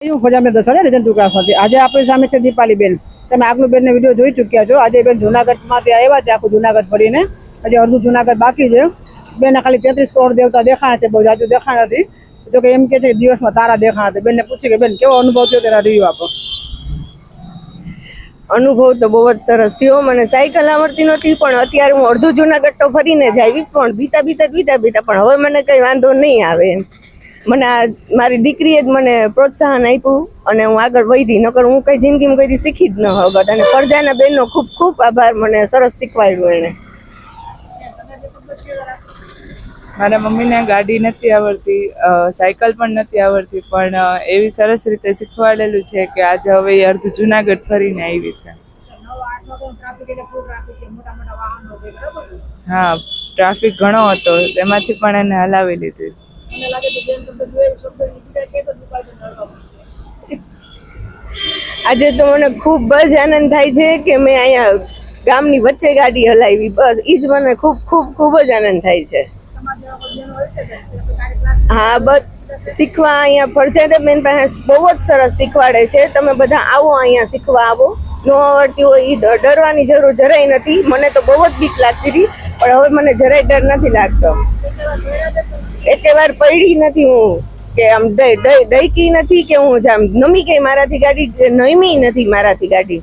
ફજામે દસડે region ટુકડાથી આજે આપણી સામે છે દીપાલીબેન। તમે આગનું બેનનો વિડીયો જોઈ ચૂક્યા છો। આજે બેન જુનાગઢમાંથી આવ્યા છે, આખું જુનાગઢ ફરીને। હજી અડધું જુનાગઢ બાકી છે। બેને ખાલી 33 કરોડ દેવતા દેખાણા છે, બહુ જાજુ દેખાણા નથી। જો કે એમ કે છે કે દિવસમાં તારા દેખાણા છે। બેનને પૂછી કે બેન કેવો અનુભવ થયો તેના રિવ્યુ આપો। અનુભવ તો બહુ જ સરસ થયો। મને સાયકલ આવડતી નહોતી, પણ અત્યારે હું અડધું જુનાગઢ તો ફરીને જ આવી, પણ બીતા પણ હવે મને કઈ વાંધો નહીં આવે। મને મારી દીકરીએ જ મને પ્રોત્સાહન આપ્યું અને હું આગળ વધી, નકર હું કઈ જિંદગીમાં કઈ શીખી જ ન હોત। અને ફરજાના બેનનો ખૂબ ખૂબ આભાર, મને સરસ શીખવાડ્યું એને। મારા મમ્મીને ગાડી નથી આવડતી, સાયકલ પણ નથી આવડતી, પણ એવી સરસ રીતે શીખવાડેલું છે કે આજે હવે એ અડધું જુનાગઢ ફરીને આવી છે। હા, ટ્રાફિક ઘણો હતો, તેમાંથી પણ એને હલાવી લીધી। આજે તો મને ખૂબ જ આનંદ થાય છે કે મેં અહીંયા ગામની વચ્ચે ગાડી હલાવી। બસ એ જ મને ખૂબ ખૂબ ખૂબ જ આનંદ થાય છે। હા, બસ શીખવા અહીંયા ફરજિયાત બેન પાસે બહુ જ સરસ શીખવાડે છે। તમે બધા આવો, અહીંયા શીખવા આવો। ન આવડતી હોય એ ડરવાની જરૂર જરાય નથી। મને તો બહુ જ બીક લાગતી હતી, પણ હવે મને જરાય ડર નથી લાગતો। એકે વાર પડી નથી હું, કે આમ ડઈકી નથી, કે હું આમ નમી ગઈ મારાથી ગાડી, નમી નથી મારાથી ગાડી।